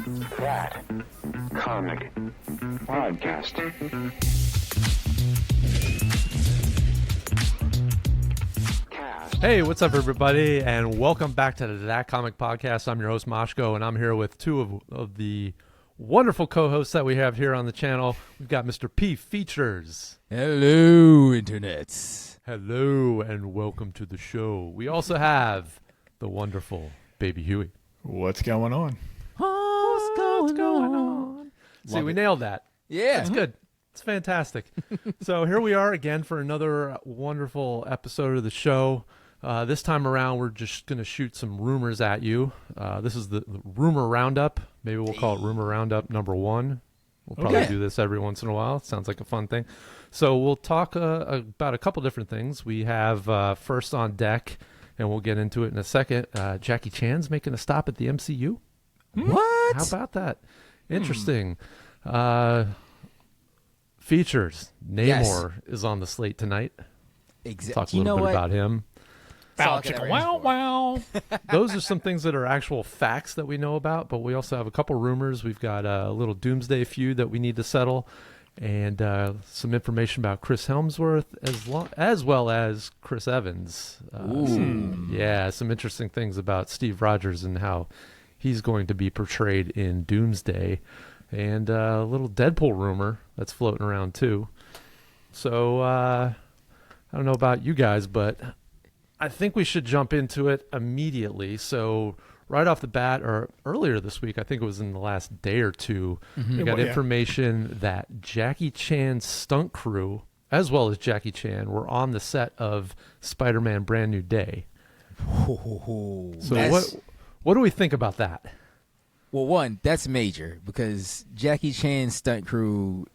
That comic podcast. Hey, what's up, everybody, and welcome back to That Comic Podcast. I'm your host, Moshko, and I'm here with two of the wonderful co-hosts that we have here on the channel. We've got Mr. P Features. Hello, internets. Hello, and welcome to the show. We also have the wonderful Baby Huey. What's going on? What's going on? See, we nailed that. Yeah. That's good. It's fantastic. So here we are again for another wonderful episode of the show. This time around, we're just going to shoot some rumors at you. This is the rumor roundup. Maybe we'll call it rumor roundup number 1. We'll probably do this every once in a while. It sounds like a fun thing. So we'll talk about a couple different things. We have first on deck, and we'll get into it in a second. Jackie Chan's making a stop at the MCU. What? How about that? Interesting. Features. Namor is on the slate tonight. Exactly. Talk a little bit about him. Bow, chicka, wow, wow. Those are some things that are actual facts that we know about, but we also have a couple rumors. We've got a little Doomsday feud that we need to settle, and some information about Chris Hemsworth as well as Chris Evans. Some interesting things about Steve Rogers and how he's going to be portrayed in Doomsday, and a little Deadpool rumor that's floating around too. So I don't know about you guys, but I think we should jump into it immediately. So right off the bat, or earlier this week, I think it was in the last day or two, we got information that Jackie Chan's stunt crew, as well as Jackie Chan, were on the set of Spider-Man Brand New Day. So what do we think about that? Well, one, that's major because Jackie Chan's stunt crew,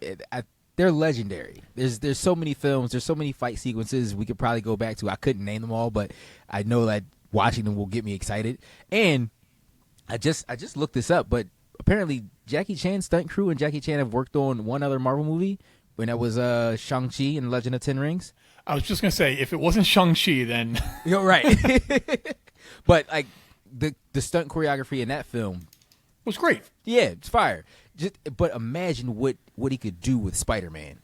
they're legendary. There's so many films, there's so many fight sequences we could probably go back to. I couldn't name them all, but I know that watching them will get me excited. And I just looked this up, but apparently Jackie Chan's stunt crew and Jackie Chan have worked on one other Marvel movie, when that was Shang-Chi and the Legend of Ten Rings. I was just going to say, if it wasn't Shang-Chi, then... You're right. But like the stunt choreography in that film was great. Yeah, it's fire. But imagine what he could do with Spider-Man.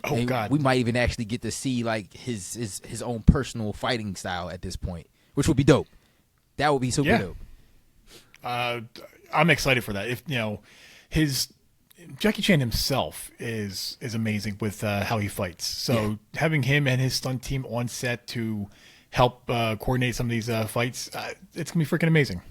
Oh, and God. We might even actually get to see like his own personal fighting style at this point, which would be dope. That would be super dope. I'm excited for that. If Jackie Chan himself is amazing with how he fights. So having him and his stunt team on set to help coordinate some of these fights, it's gonna be freaking amazing.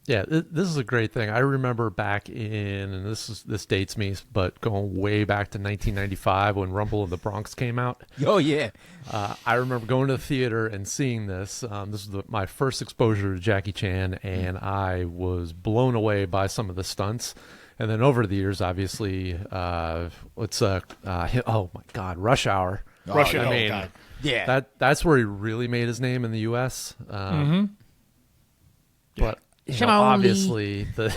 Yeah, this is a great thing. I remember back in, and this dates me, but going way back to 1995 when Rumble in the Bronx came out. Oh, yeah. I remember going to the theater and seeing this. This was my first exposure to Jackie Chan, and I was blown away by some of the stunts. And then over the years, obviously, oh my God, Rush Hour. God. Yeah. That's where he really made his name in the U.S. But obviously the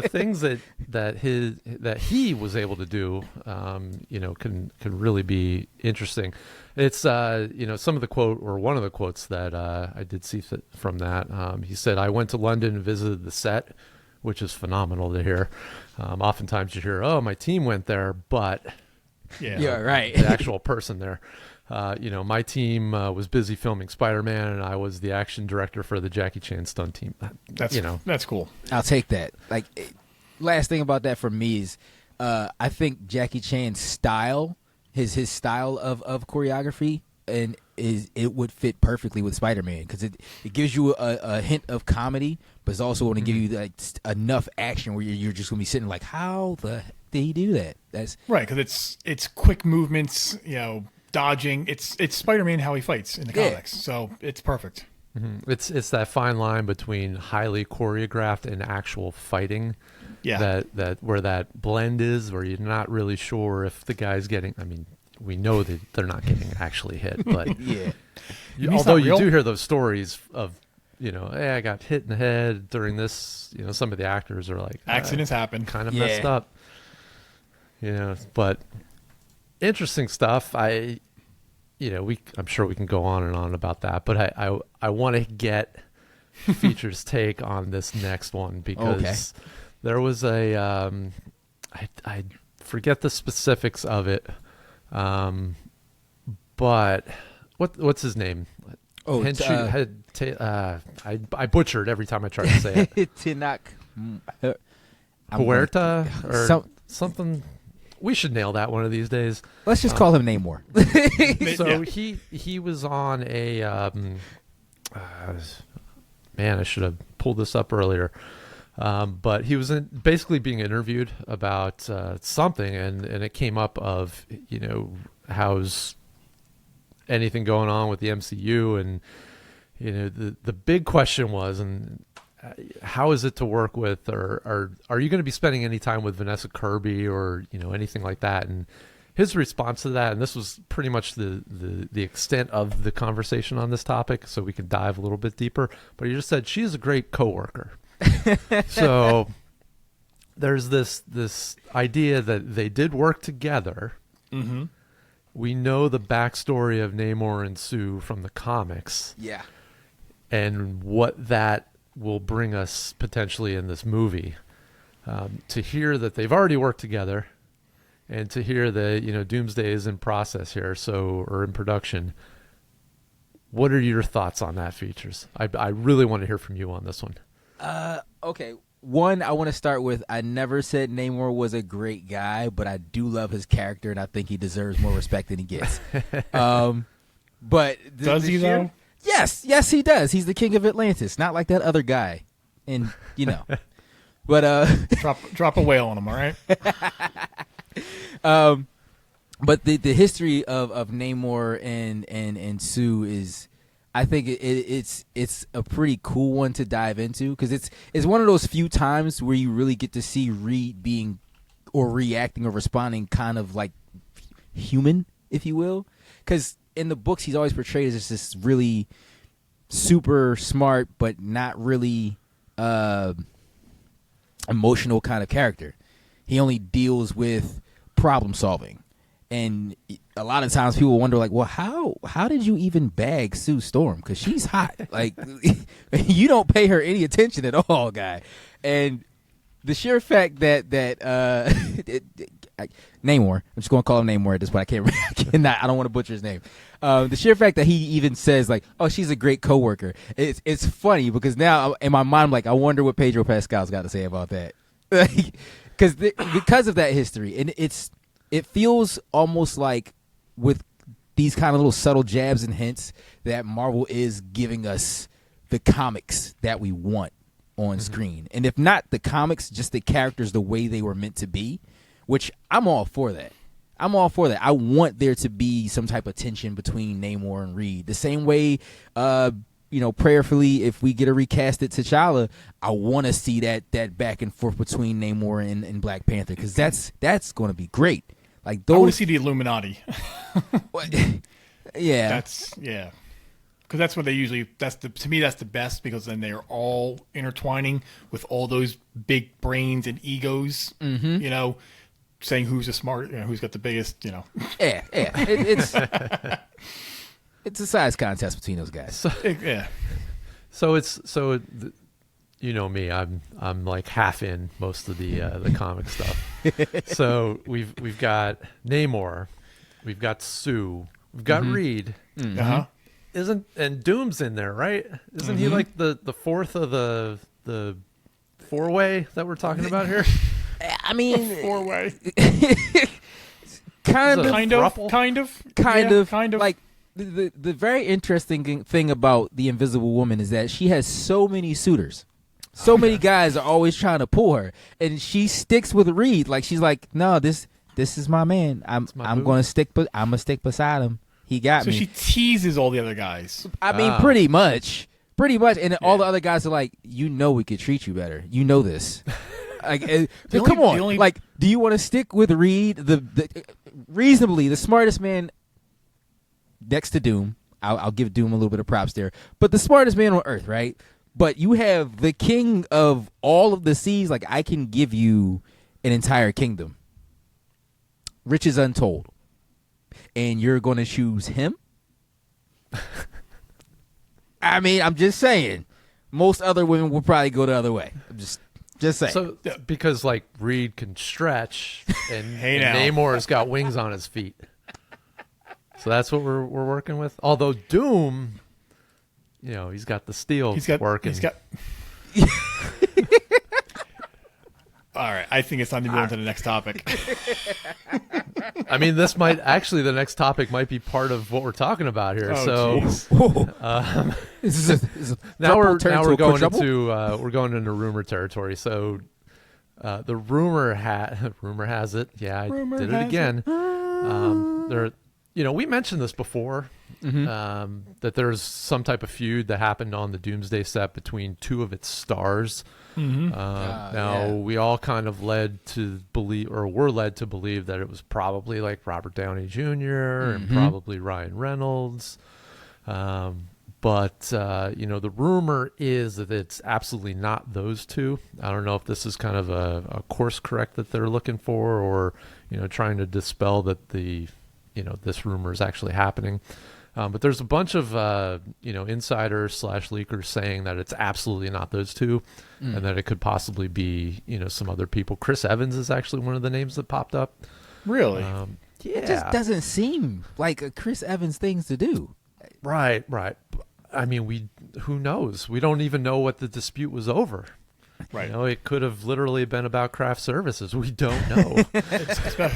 things that he was able to do, can really be interesting. It's some of the quote, or one of the quotes that I did see from that. He said, "I went to London and visited the set," which is phenomenal to hear. Oftentimes you hear, "Oh, my team went there," but right. the actual person there. My team was busy filming Spider-Man, and I was the action director for the Jackie Chan stunt team. That's cool. I'll take that. Like, last thing about that for me is, I think Jackie Chan's style, his style of choreography, and it would fit perfectly with Spider-Man because it gives you a hint of comedy, but it's also going to give you like enough action where you're just going to be sitting like, how the heck did he do that? That's right, because it's quick movements, dodging. It's Spider-Man how he fights in the comics, so it's perfect. Mm-hmm. It's that fine line between highly choreographed and actual fighting. Yeah, that where that blend is, where you're not really sure if the guy's getting. I mean, we know that they're not getting actually hit, but although you do hear those stories of, hey, I got hit in the head during this. Some of the actors are like, accidents happen, kind of messed up. But interesting stuff. I'm sure we can go on and on about that, but I want to get Feature's take on this next one because There was a I forget the specifics of it, but what's his name? Oh, I butchered every time I tried to say it. Tinak Huerta or something. We should nail that one of these days. Let's just call him Namor. So he was on a man. I should have pulled this up earlier, but he was basically being interviewed about something, and it came up of how's anything going on with the MCU, and the big question was, and how is it to work with, or are you going to be spending any time with Vanessa Kirby or anything like that? And his response to that, and this was pretty much the extent of the conversation on this topic, so we can dive a little bit deeper, but he just said she is a great coworker. So there's this idea that they did work together. Mm-hmm. We know the backstory of Namor and Sue from the comics. Yeah. And what that will bring us potentially in this movie. To hear that they've already worked together, and to hear that Doomsday is in process here, or in production. What are your thoughts on that, Features? I really want to hear from you on this one. Okay. One, I want to start with, I never said Namor was a great guy, but I do love his character, and I think he deserves more respect than he gets. But does he though? Yes, he does. He's the king of Atlantis, not like that other guy. And but drop a whale on him, all right? But the history of Namor and Sue is, I think it's a pretty cool one to dive into, because it's one of those few times where you really get to see Reed being or reacting or responding kind of like human, if you will. Because in the books, he's always portrayed as just this really super smart but not really emotional kind of character. He only deals with problem solving. And a lot of times people wonder, like, well, how did you even bag Sue Storm? Because she's hot. Like, you don't pay her any attention at all, guy. And the sheer fact that Namor, I'm just going to call him Namor at this point. I don't want to butcher his name. The sheer fact that he even says, like, oh, she's a great coworker. It's funny, because now in my mind, I'm like, I wonder what Pedro Pascal's got to say about that. Because of that history. And it feels almost like, with these kind of little subtle jabs and hints, that Marvel is giving us the comics that we want on screen. And if not the comics, just the characters the way they were meant to be, which I'm all for that. I want there to be some type of tension between Namor and Reed. The same way, prayerfully, if we get a recasted T'Challa, I want to see that back and forth between Namor and Black Panther, because that's going to be great. Like, those, I want to see the Illuminati. Yeah. Because that's what they usually. To me, that's the best, because then they're all intertwining with all those big brains and egos. Mm-hmm. Saying who's the smart, who's got the biggest. Yeah. It's a size contest between those guys. So you know me, I'm like half in most of the comic stuff. So we've got Namor, we've got Sue, we've got Reed. Mm-hmm. Uh-huh. And Doom's in there, right? Isn't he like the fourth of the four-way that we're talking about here? I mean, four-way. Kind of. Like, the very interesting thing about the Invisible Woman is that she has so many suitors. So many guys are always trying to pull her, and she sticks with Reed. Like, she's like, no, this is my man. I'm gonna stick beside him. He got me. So she teases all the other guys. I mean, pretty much, and all the other guys are like, we could treat you better. You know this. Like, come on. Like, do you want to stick with Reed, the reasonably the smartest man next to Doom? I'll give Doom a little bit of props there, but the smartest man on Earth, right? But you have the king of all of the seas. Like, I can give you an entire kingdom, riches untold, and you're going to choose him? I mean, I'm just saying. Most other women will probably go the other way. I'm just Just saying. So because like Reed can stretch and, Hey, and now. Namor's got wings on his feet. So that's what we're working with. Although Doom, he's got the steel working. He's got. All right, I think it's time to move on to the next topic. I mean, the next topic might be part of what we're talking about here. Oh, Now we're going into rumor territory. So the rumor has it. Yeah, I did it again. We mentioned this before. That there's some type of feud that happened on the Doomsday set between two of its stars. We all kind of were led to believe that it was probably like Robert Downey Jr. and probably Ryan Reynolds. But the rumor is that it's absolutely not those two. I don't know if this is kind of a course correct that they're looking for, or trying to dispel that this rumor is actually happening. But there's a bunch of insiders / leakers saying that it's absolutely not those two, and that it could possibly be some other people. Chris Evans is actually one of the names that popped up. Really? It just doesn't seem like a Chris Evans thing to do. Right. I mean, who knows? We don't even know what the dispute was over. Right. It could have literally been about craft services. We don't know. It's about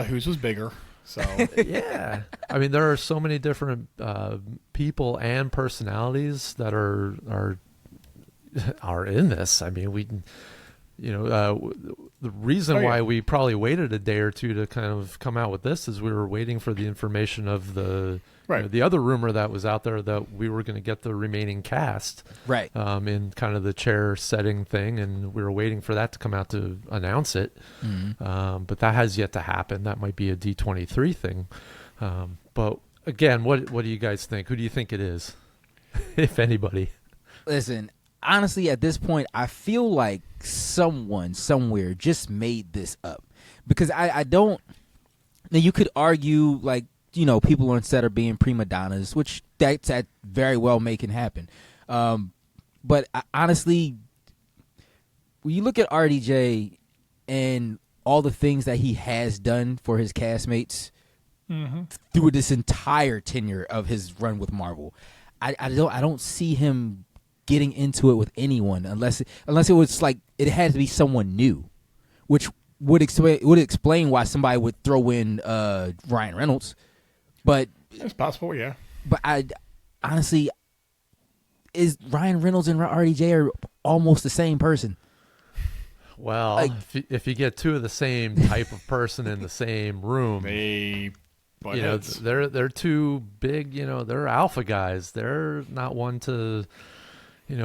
whose was bigger. So yeah, I mean, there are so many different people and personalities that are in this. I mean, the reason why we probably waited a day or two to kind of come out with this is we were waiting for the information of the the other rumor that was out there that we were going to get the remaining cast in kind of the chair setting thing, and we were waiting for that to come out to announce it. But that has yet to happen. That might be a D23 thing. But again, what do you guys think? Who do you think it is, if anybody? Listen, honestly, at this point, I feel like someone somewhere just made this up, because I don't. Now, you could argue like people on set are being prima donnas, which that very well may can happen. But honestly, when you look at RDJ and all the things that he has done for his castmates through this entire tenure of his run with Marvel, I don't see him getting into it with anyone unless it was like it had to be someone new, which would explain why somebody would throw in Ryan Reynolds. But it's possible, yeah. But I honestly, is Ryan Reynolds and RDJ are almost the same person. Well, Like, if you get two of the same type of person in the same room, they're two big, they're alpha guys. They're not one to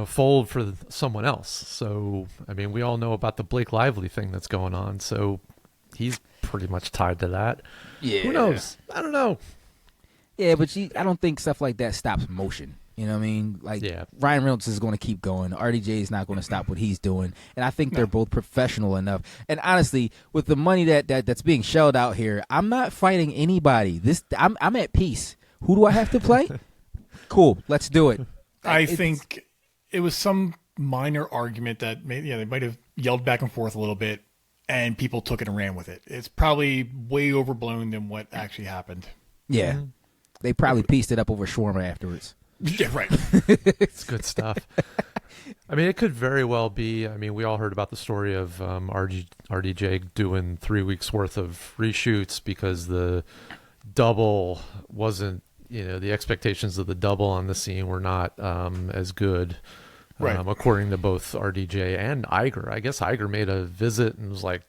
fold for someone else. So, I mean, we all know about the Blake Lively thing that's going on. So he's pretty much tied to that. Yeah. Who knows? I don't know. Yeah, but I don't think stuff like that stops motion. You know what I mean? Like, Ryan Reynolds is going to keep going. RDJ is not going to stop what he's doing. And I think they're both professional enough. And honestly, with the money that's being shelled out here, I'm not fighting anybody. I'm at peace. Who do I have to play? Cool. Let's do it. I think it was some minor argument that they might have yelled back and forth a little bit, and people took it and ran with it. It's probably way overblown than what actually happened. Yeah. They probably pieced it up over shawarma afterwards. Yeah, right. It's good stuff. I mean, it could very well be. I mean, we all heard about the story of RDJ doing 3 weeks worth of reshoots because the double wasn't, the expectations of the double on the scene were not as good. Right. According to both RDJ and Iger. I guess Iger made a visit and was like,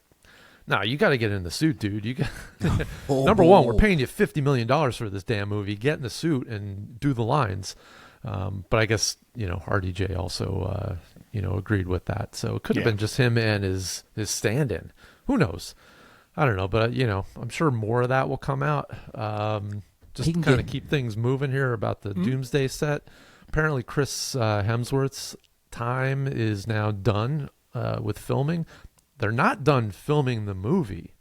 "No, you got to get in the suit, dude. You got number one, we're paying you $50 million for this damn movie. Get in the suit and do the lines." But I guess RDJ also agreed with that. So it could have been just him and his stand-in. Who knows? I don't know, but I'm sure more of that will come out. Just kind of keep things moving here about the Doomsday set. Apparently, Chris Hemsworth's time is now done with filming. They're not done filming the movie,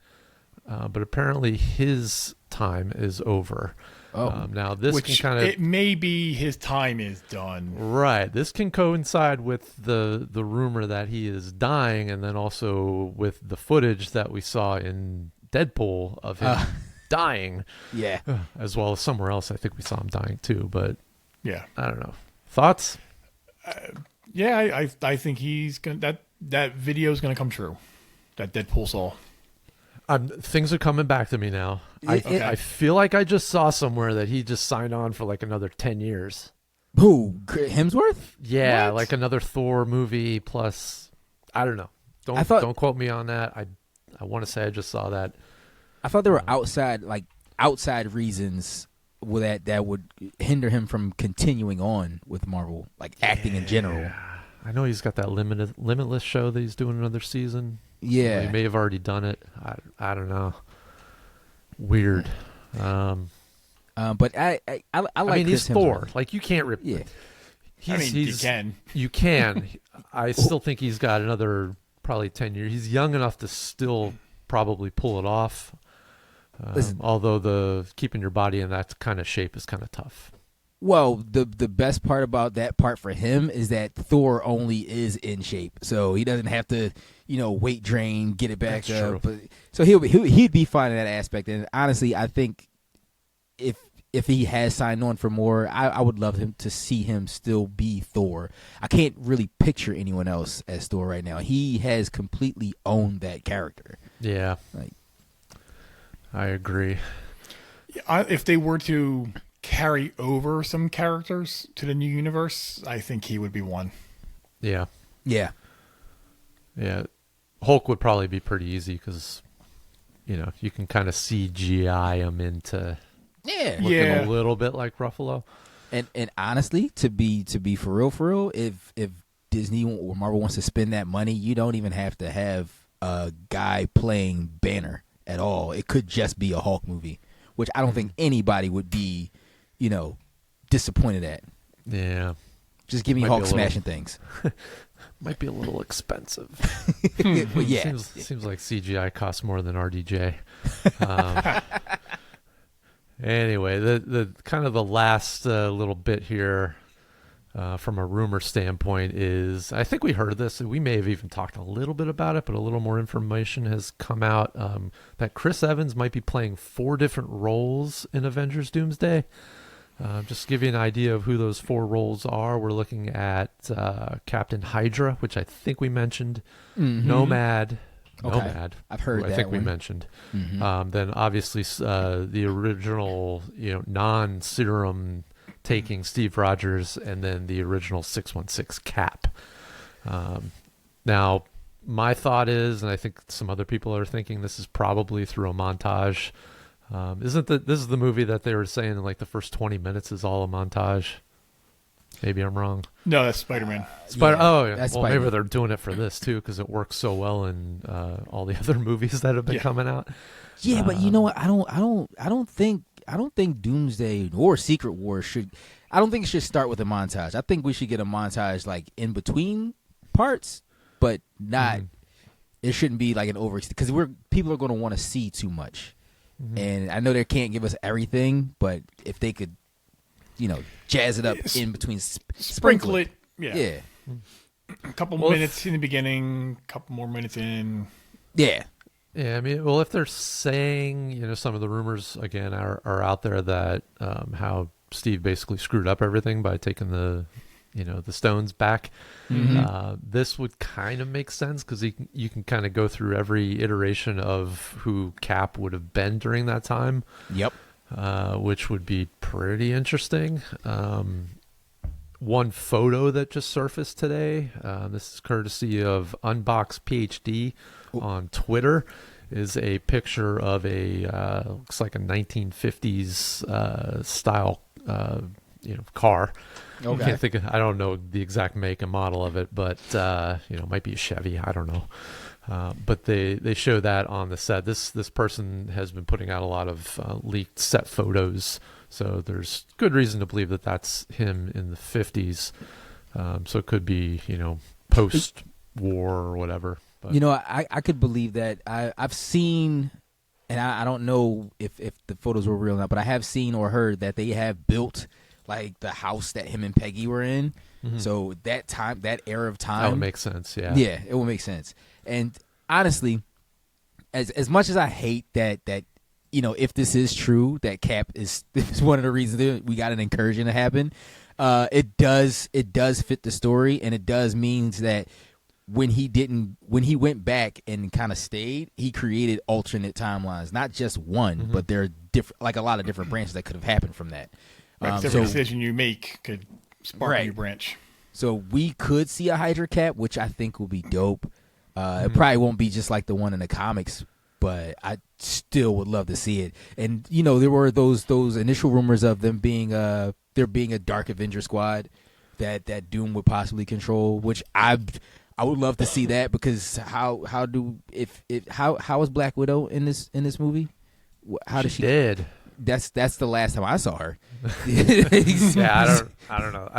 but apparently his time is over. Now this Which can kind of it may be his time is done. right. This can coincide with the rumor that he is dying, and then also with the footage that we saw in Deadpool of him dying. Yeah. As well as somewhere else. I think we saw him dying too, but Yeah. I don't know. Thoughts? Yeah, I think he's gonna that video is gonna come true. That Deadpool saw. Things are coming back to me now. I feel like I just saw somewhere that he just signed on for like another 10 years. Who? Hemsworth? Yeah, What? like another Thor movie plus. I don't know. Don't quote me on that. I want to say I just saw that. I thought there were outside reasons that would hinder him from continuing on with Marvel, like acting in general. I know he's got that Limitless show that he's doing another season. Yeah. He may have already done it. I don't know. Weird. But I like. I mean, he's Chris Hemsworth. Thor. Like you can't rip. Yeah. You can. You can. I still think he's got another probably 10 years. He's young enough to still probably pull it off. Although the keeping your body in that kind of shape is kind of tough. Well, the best part about that part for him is that Thor only is in shape, so he doesn't have to, weight drain, get it back That's up. true. So he'd be fine in that aspect. And honestly, I think if he has signed on for more, I would love him to see him still be Thor. I can't really picture anyone else as Thor right now. He has completely owned that character. Yeah, Like, I agree. If they were to carry over some characters to the new universe, I think he would be one. Yeah. yeah. Hulk would probably be pretty easy because, you can kind of CGI him into looking a little bit like Ruffalo. And honestly, to be for real, if Disney or Marvel wants to spend that money, you don't even have to have a guy playing Banner at all. It could just be a Hulk movie, which I don't think anybody would be, disappointed at. Yeah. Just give me Might be Hulk a little- smashing things. Might be a little expensive. But yeah, Seems like CGI costs more than RDJ. Anyway, the kind of the last little bit here from a rumor standpoint is, I think we heard this, and we may have even talked a little bit about it, but a little more information has come out that Chris Evans might be playing 4 different roles in Avengers Doomsday. Just to give you an idea of who those 4 roles are, we're looking at Captain Hydra, which I think we mentioned, Nomad. I've heard who that I think we one. mentioned. Then obviously the original, non-serum taking Steve Rogers, and then the original 616 Cap. Now, my thought is, and I think some other people are thinking, this is probably through a montage. This is the movie that they were saying like the first 20 minutes is all a montage? Maybe I'm wrong. No, that's Spider-Man. Yeah, that's well, Spidey. maybe they're doing it for this too because it works so well in all the other movies that have been coming out. Yeah, but you know what? I don't think Doomsday or Secret War should. I don't think it should start with a montage. I think we should get a montage like in between parts, but not. It shouldn't be like an over because people are going to want to see too much, and I know they can't give us everything, but if they could, jazz it up in between, Sprinkle it. Yeah. A couple minutes in the beginning, a couple more minutes in. Yeah. Yeah, I mean, well, if they're saying, some of the rumors again are out there that how Steve basically screwed up everything by taking the stones back. This would kind of make sense because you can kind of go through every iteration of who Cap would have been during that time. Yep. Which would be pretty interesting. One photo that just surfaced today, this is courtesy of Unbox PhD on Twitter, is a picture of a looks like a 1950s style car. Okay. I don't know the exact make and model of it, but it might be a Chevy. I don't know. But they show that on the set. This person has been putting out a lot of leaked set photos, so there's good reason to believe that that's him in the 50s. So it could be post-war or whatever. But. I could believe that. I've seen and I don't know if the photos were real or not, but I have seen or heard that they have built like the house that him and Peggy were in. So that era of time, That would make sense. Yeah. yeah, it will make sense. And honestly, as much as I hate that if this is true, that Cap is one of the reasons that we got an incursion to happen. It does fit the story, and it does means that when he went back and kind of stayed, he created alternate timelines, not just one, but there are different, like a lot of different branches that could have happened from that. Right, every decision you make could spark a new branch. So we could see a Hydra Cap, which I think will be dope. It probably won't be just like the one in the comics, but I still would love to see it. And there were those initial rumors of them being there being a Dark Avenger squad that Doom would possibly control, which I would love to see that, because how is Black Widow in this movie? How does she did? That's the last time I saw her. Yeah, I don't know.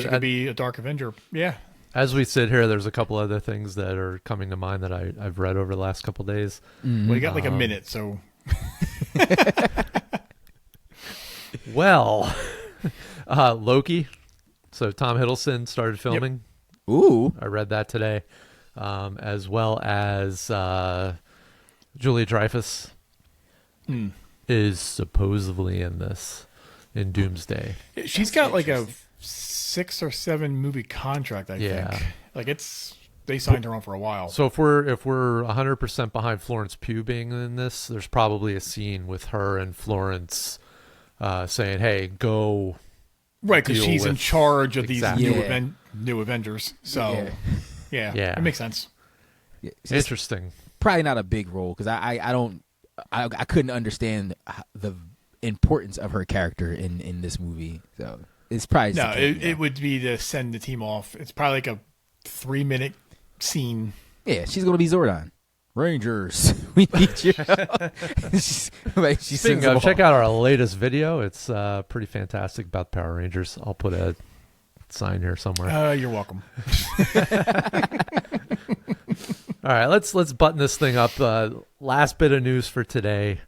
She could be a Dark Avenger. Yeah. As we sit here, there's a couple other things that are coming to mind that I've read over the last couple days. Well, you got like a minute, so. Well, Loki. So Tom Hiddleston started filming. Yep. Ooh, I read that today, as well as Julia Dreyfus is supposedly in this in Doomsday. She's got like a 6 or 7 movie contract, I think. Like they signed her on for a while. So if we're 100% behind Florence Pugh being in this, there's probably a scene with her and Florence saying, "Hey, go." Right, because she's in charge of these Exactly. new Avengers. So, yeah, it makes sense. Yeah, Interesting. Probably not a big role, because I couldn't understand the importance of her character in this movie. So it's probably no. It would be to send the team off. It's probably like a 3-minute scene. Yeah, she's gonna be Zordon. Rangers, we need you. Speaking of, check out our latest video. It's pretty fantastic about the Power Rangers. I'll put a sign here somewhere. You're welcome. All right, let's button this thing up. Last bit of news for today.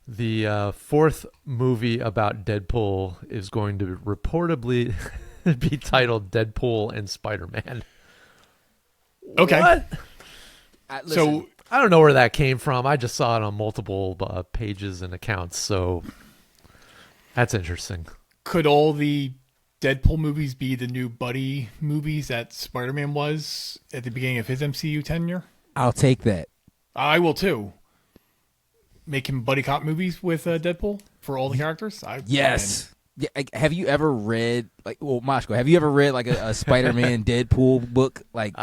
The 4th movie about Deadpool is going to reportedly be titled Deadpool and Spider-Man. Okay. What? So I don't know where that came from. I just saw it on multiple pages and accounts, so that's interesting. Could all the Deadpool movies be the new buddy movies that Spider-Man was at the beginning of his MCU tenure? I'll take that. I will too. Make him buddy cop movies with Deadpool for all the characters? Yes. Yeah, have you ever read Mashko? Have you ever read like a Spider-Man Deadpool book? Like,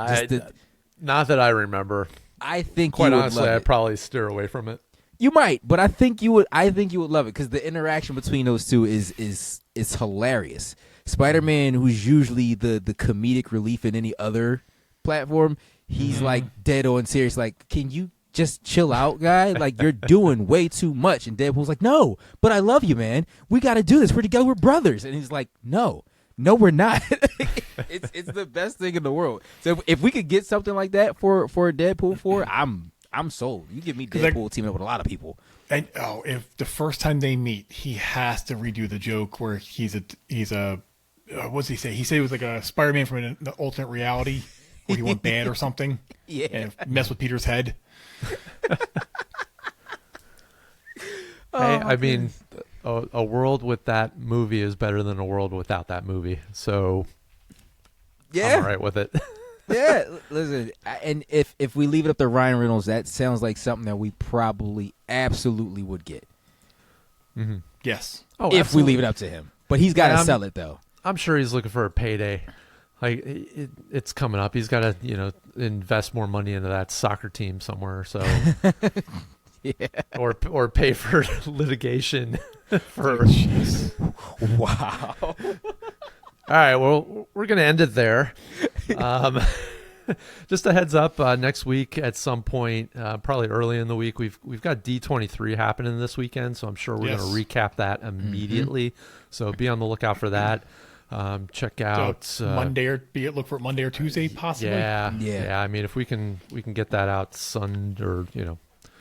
not that I remember. I think quite you would honestly, love I'd it. probably steer away from it. You might, but I think you would. I think you would love it, because the interaction between those two is hilarious. Spider-Man, who's usually the comedic relief in any other platform, he's like dead on serious. Like, can you just chill out, guy? Like, you're doing way too much. And Deadpool's like, no, but I love you, man. We got to do this. We're together. We're brothers. And he's like, no, we're not. It's the best thing in the world. So if we could get something like that for Deadpool 4, I'm sold. You give me Deadpool teaming up with a lot of people. And if the first time they meet, he has to redo the joke where he's a what does he say? He said it was like a Spider-Man from an alternate reality where he went bad or something. Yeah, and mess with Peter's head. I mean, a world with that movie is better than a world without that movie. So, yeah, I'm all right with it. Yeah, listen, and if we leave it up to Ryan Reynolds, that sounds like something that we probably absolutely would get. Mm-hmm. Yes. If absolutely. We leave it up to him. But he's got to sell it, though. I'm sure he's looking for a payday. Like, it's coming up. He's got to, invest more money into that soccer team somewhere. So, yeah, or pay for litigation. Wow. All right. Well, we're gonna end it there. Just a heads up. Next week, at some point, probably early in the week, we've got D23 happening this weekend. So I'm sure we're gonna recap that immediately. Mm-hmm. So be on the lookout for that. Check out Monday look for it Monday or Tuesday possibly. Yeah. I mean, if we can get that out Sunday or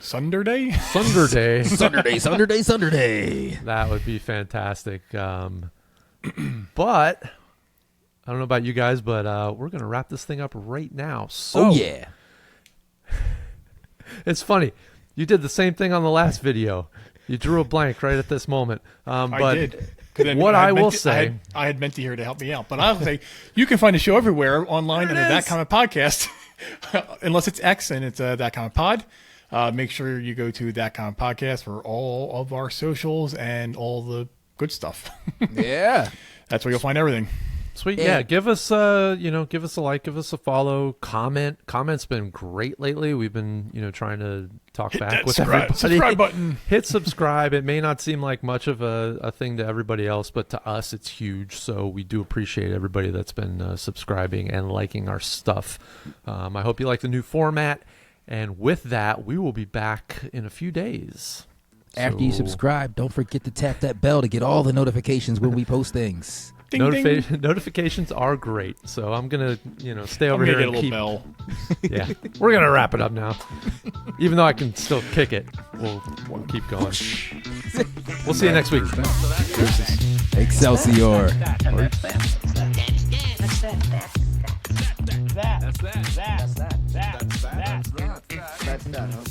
Sunday? Sunday. Sunday. That would be fantastic. But I don't know about you guys, but we're going to wrap this thing up right now. So, Oh, yeah. It's funny. You did the same thing on the last video. You drew a blank right at this moment. But I did. 'Cause what I will meant say... I had Menti here to help me out. But I'll say, you can find the show everywhere online under That Kind of Podcast. Unless it's X and it's That Kind of Pod. Make sure you go to That Kind of Podcast for all of our socials and all the good stuff. Yeah. That's where you'll find everything. Sweet. Yeah. Give us give us a like, give us a follow, comment. Comment's been great lately. We've been, trying to talk back with everybody. Subscribe button. Hit subscribe. It may not seem like much of a thing to everybody else, but to us it's huge. So we do appreciate everybody that's been subscribing and liking our stuff. I hope you like the new format. And with that, we will be back in a few days. After you subscribe, don't forget to tap that bell to get all the notifications when we post things. Ding, ding. Notifications are great, so I'm gonna stay over I'm here gonna and get a little keep. bell. Yeah, we're gonna wrap it up now. Even though I can still kick it, we'll keep going. We'll see you next week. Excelsior. That's that.